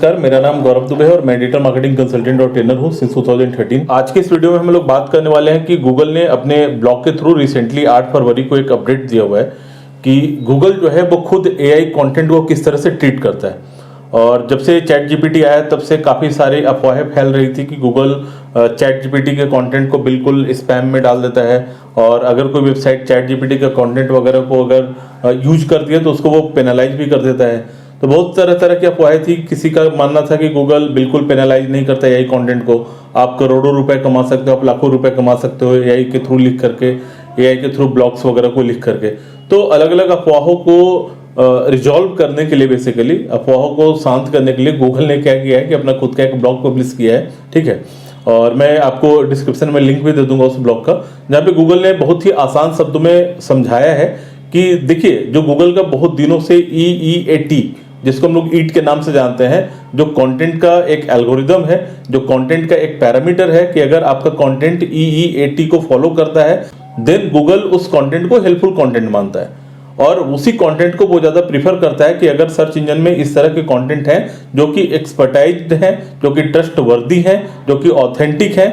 नमस्कार, मेरा नाम गौरव दुबे है और मैं डिजिटल मार्केटिंग कंसल्टेंट और ट्रेनर हूं सिंस 2013। आज के इस वीडियो में हम लोग बात करने वाले हैं कि गूगल ने अपने ब्लॉग के थ्रू रिसेंटली 8 फरवरी को एक अपडेट दिया हुआ है कि गूगल जो है वो खुद एआई कंटेंट को किस तरह से ट्रीट करता है। और जब से चैट जीपीटी आया तब से काफ़ी सारी अफवाहें फैल रही थी कि गूगल चैट जीपीटी के कंटेंट को बिल्कुल स्पैम में डाल देता है और अगर कोई वेबसाइट चैट जीपीटी का कंटेंट वगैरह को अगर यूज करती है तो उसको वो पेनलाइज भी कर देता है। तो बहुत तरह की अफवाहें थी। किसी का मानना था कि गूगल बिल्कुल पेनलाइज नहीं करता एआई कंटेंट को, आप करोड़ों रुपए कमा सकते हो, आप लाखों रुपए कमा सकते हो एआई के थ्रू लिख करके, एआई के थ्रू ब्लॉग्स वगैरह को लिख करके। तो अलग अलग अफवाहों को रिजॉल्व करने के लिए, बेसिकली अफवाहों को शांत करने के लिए गूगल ने क्या किया है कि अपना खुद का एक ब्लॉग पब्लिश किया है, ठीक है। और मैं आपको डिस्क्रिप्शन में लिंक भी दे दूंगा उस ब्लॉग का, जहाँ पे गूगल ने बहुत ही आसान शब्दों में समझाया है कि देखिए, जो गूगल का बहुत दिनों से EEAT, जिसको हम लोग ईट के नाम से जानते हैं, जो कंटेंट का एक एल्गोरिदम है, जो कंटेंट का एक पैरामीटर है कि अगर आपका कंटेंट EEAT को फॉलो करता है देन गूगल उस कंटेंट को हेल्पफुल कंटेंट मानता है और उसी कंटेंट को वो ज़्यादा प्रीफर करता है कि अगर सर्च इंजन में इस तरह के कंटेंट हैं जो कि एक्सपर्टाइज्ड हैं, जो कि ट्रस्टवर्दी हैं, जो कि ऑथेंटिक हैं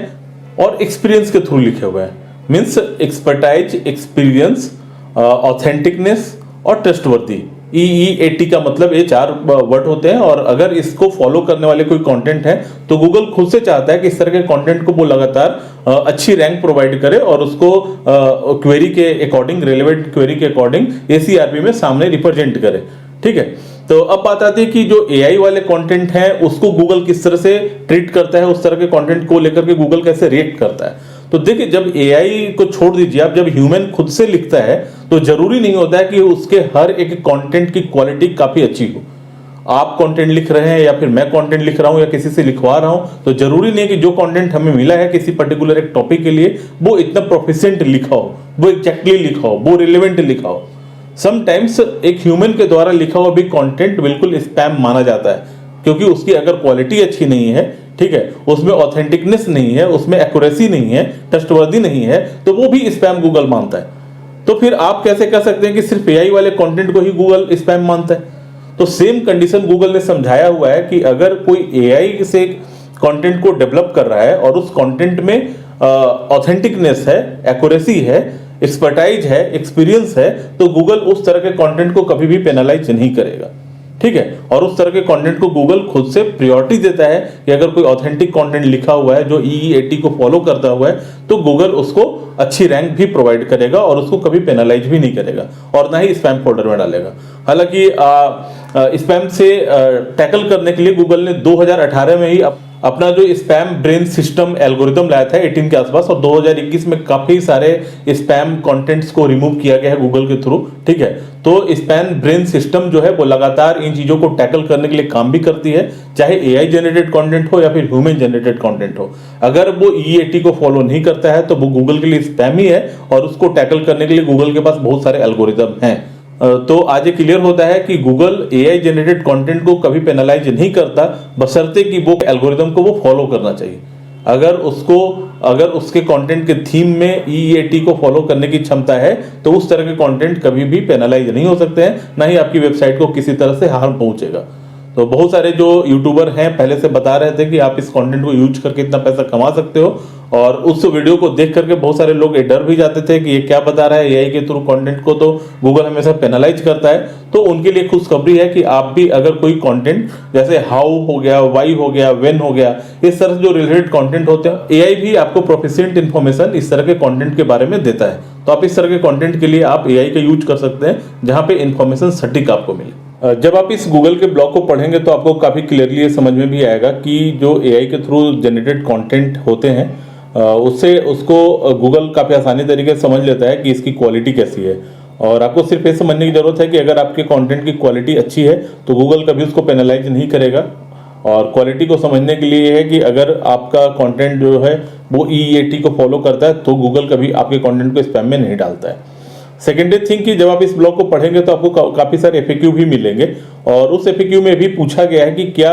और एक्सपीरियंस के थ्रू लिखे हुए हैं। मीन्स एक्सपर्टाइज, एक्सपीरियंस, ऑथेंटिकनेस और ट्रस्टवर्दी, EEAT का मतलब ये 4 वर्ड होते हैं। और अगर इसको फॉलो करने वाले कोई कंटेंट है तो गूगल खुद से चाहता है कि इस तरह के कंटेंट को वो लगातार अच्छी रैंक प्रोवाइड करे और उसको क्वेरी के अकॉर्डिंग, रेलेवेंट क्वेरी के अकॉर्डिंग ACRP में सामने रिप्रेजेंट करे, ठीक है। तो अब बात आती है कि जो एआई वाले कंटेंट हैं उसको गूगल किस तरह से ट्रीट करता है, उस तरह के कंटेंट को लेकर के गूगल कैसे रिएक्ट करता है। तो देखिए, जब एआई को छोड़ दीजिए, आप जब ह्यूमन खुद से लिखता है तो जरूरी नहीं होता है कि उसके हर एक कंटेंट की क्वालिटी काफी अच्छी हो। आप कंटेंट लिख रहे हैं या फिर मैं कंटेंट लिख रहा हूं या किसी से लिखवा रहा हूं, तो जरूरी नहीं है कि जो कंटेंट हमें मिला है किसी पर्टिकुलर एक टॉपिक के लिए वो इतना प्रोफिशिएंट लिखा हो, वो एग्जैक्टली लिखा हो, वो रिलेवेंट लिखा हो। समटाइम्स एक ह्यूमन के द्वारा लिखा हुआ भी कंटेंट बिल्कुल स्पैम माना जाता है, क्योंकि उसकी अगर क्वालिटी अच्छी नहीं है, ठीक है, उसमें ऑथेंटिकनेस नहीं है, उसमें एक्यूरेसी नहीं है, ट्रस्टवर्दी नहीं है, तो वो भी स्पैम गूगल मानता है। तो फिर आप कैसे कह सकते हैं कि सिर्फ एआई वाले कंटेंट को ही गूगल स्पैम मानता है? तो सेम कंडीशन गूगल ने समझाया हुआ है कि अगर कोई एआई से कंटेंट को डेवलप कर रहा है और उस कंटेंट में ऑथेंटिकनेस है, एक्यूरेसी है, एक्सपर्टाइज है, एक्सपीरियंस है, तो गूगल उस तरह के कंटेंट को कभी भी पेनलाइज नहीं करेगा, ठीक है। और उस तरह के कंटेंट को गूगल खुद से प्रायोरिटी देता है कि अगर कोई ऑथेंटिक कंटेंट लिखा हुआ है जो EEAT को फॉलो करता हुआ है तो गूगल उसको अच्छी रैंक भी प्रोवाइड करेगा और उसको कभी पेनलाइज भी नहीं करेगा और ना ही स्पैम फोल्डर में डालेगा। हालांकि स्पैम से टैकल करने के लिए गूगल ने 2018 में ही अपना जो स्पैम ब्रेन सिस्टम एल्गोरिदम लाया था 18 के आसपास, और 2021 में काफी सारे स्पैम कंटेंट्स को रिमूव किया गया है गूगल के थ्रू, ठीक है। तो स्पैम ब्रेन सिस्टम जो है वो लगातार इन चीजों को टैकल करने के लिए काम भी करती है, चाहे एआई जनरेटेड कंटेंट हो या फिर ह्यूमन जनरेटेड कंटेंट हो। अगर वो EEAT को फॉलो नहीं करता है तो वो गूगल के लिए स्पैम ही है और उसको टैकल करने के लिए गूगल के पास बहुत सारे एल्गोरिदम हैं। तो आज ये क्लियर होता है कि गूगल एआई जनरेटेड कंटेंट को कभी पेनलाइज नहीं करता, बशर्ते कि वो एल्गोरिदम को वो फॉलो करना चाहिए। अगर उसके कंटेंट के थीम में EEAT को फॉलो करने की क्षमता है तो उस तरह के कंटेंट कभी भी पेनलाइज नहीं हो सकते हैं, ना ही आपकी वेबसाइट को किसी तरह से हार्म पहुंचेगा। तो बहुत सारे जो यूट्यूबर हैं पहले से बता रहे थे कि आप इस कंटेंट को यूज करके इतना पैसा कमा सकते हो, और उस वीडियो को देख करके बहुत सारे लोग डर भी जाते थे कि ये क्या बता रहा है, एआई के थ्रू कंटेंट को तो गूगल हमेशा पेनलाइज करता है। तो उनके लिए खुशखबरी है कि आप भी अगर कोई कंटेंट जैसे हाउ हो गया, वाई हो गया, व्हेन हो गया, इस तरह से जो रिलेटेड कंटेंट होते हैं, एआई भी आपको प्रोफिशिएंट इन्फॉर्मेशन इस तरह के कंटेंट के बारे में देता है। तो आप इस तरह के कंटेंट के लिए आप एआई का यूज कर सकते हैं जहां पे इन्फॉर्मेशन सटीक आपको मिले। जब आप इस गूगल के ब्लॉग को पढ़ेंगे तो आपको काफ़ी क्लियरली ये समझ में भी आएगा कि जो एआई के थ्रू जनरेटेड कंटेंट होते हैं उसको गूगल काफ़ी आसानी तरीके से समझ लेता है कि इसकी क्वालिटी कैसी है। और आपको सिर्फ ये समझने की जरूरत है कि अगर आपके कंटेंट की क्वालिटी अच्छी है तो गूगल कभी उसको पेनलाइज नहीं करेगा। और क्वालिटी को समझने के लिए ये है कि अगर आपका कंटेंट जो है वो EEAT को फॉलो करता है तो गूगल कभी आपके कंटेंट को स्पैम में नहीं डालता है। सेकेंडरी थिंग कि जब आप इस ब्लॉग को पढ़ेंगे तो आपको काफ़ी सारे FAQ भी मिलेंगे, और उस FAQ में भी पूछा गया है कि क्या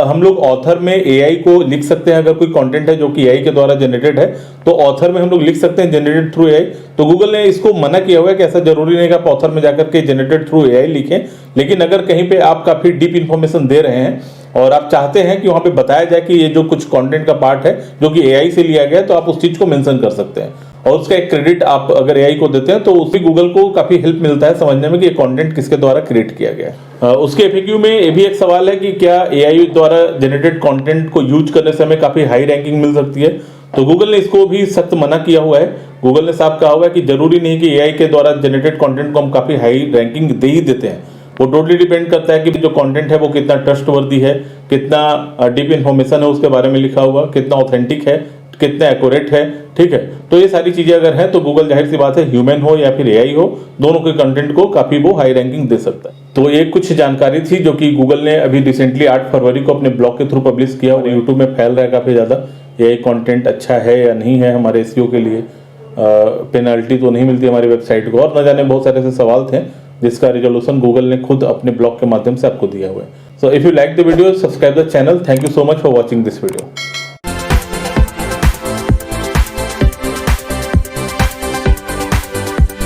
हम लोग ऑथर में एआई को लिख सकते हैं। अगर कोई कंटेंट है जो कि एआई के द्वारा जनरेटेड है तो ऑथर में हम लोग लिख सकते हैं जनरेटेड थ्रू एआई। तो गूगल ने इसको मना किया हुआ है कि ऐसा जरूरी नहीं कि आप ऑथर में जाकर के जनरेटेड थ्रू एआई लिखें, लेकिन अगर कहीं पे आप काफ़ी डीप इन्फॉर्मेशन दे रहे हैं और आप चाहते हैं कि वहां पे बताया जाए कि ये जो कुछ कंटेंट का पार्ट है जो कि एआई से लिया गया है, तो आप उस चीज को मेंशन कर सकते हैं और उसका एक क्रेडिट आप अगर एआई को देते हैं तो उससे गूगल को काफी हेल्प मिलता है समझने में कि ये कंटेंट किसके द्वारा क्रिएट किया गया है। उसके एफएक्यू में ये भी एक सवाल है कि क्या एआई द्वारा जनरेटेड कंटेंट को यूज करने से हमें काफी हाई रैंकिंग मिल सकती है। तो गूगल ने इसको भी सख्त मना किया हुआ है। गूगल ने साफ कहा हुआ है कि जरूरी नहीं कि एआई के द्वारा जनरेटेड कंटेंट को हम काफी हाई रैंकिंग दे ही देते हैं। वो टोटली डिपेंड करता है कि जो कंटेंट है वो कितना ट्रस्टवर्दी है, कितना डीप इन्फॉर्मेशन है उसके बारे में लिखा हुआ, कितना ऑथेंटिक है, कितना एक्यूरेट है। ठीक है, तो ये सारी चीजें अगर है तो गूगल जाहिर सी बात है ह्यूमन हो या फिर एआई हो, दोनों के कंटेंट को काफी वो हाई रैंकिंग दे सकता है। तो ये कुछ जानकारी थी जो कि गूगल ने अभी रिसेंटली 8 फरवरी को अपने ब्लॉग के थ्रू पब्लिश किया और यूट्यूब में फैल रहा है काफी ज्यादा। एआई कंटेंट अच्छा है या नहीं है हमारे एसईओ के लिए, पेनल्टी तो नहीं मिलती हमारी वेबसाइट को, और न जाने बहुत सारे ऐसे सवाल थे जिसका रिजोल्यूशन गूगल ने खुद अपने ब्लॉग के माध्यम से आपको दिया हुआ है। So if you like the video, subscribe the channel. Thank you so much for watching this video.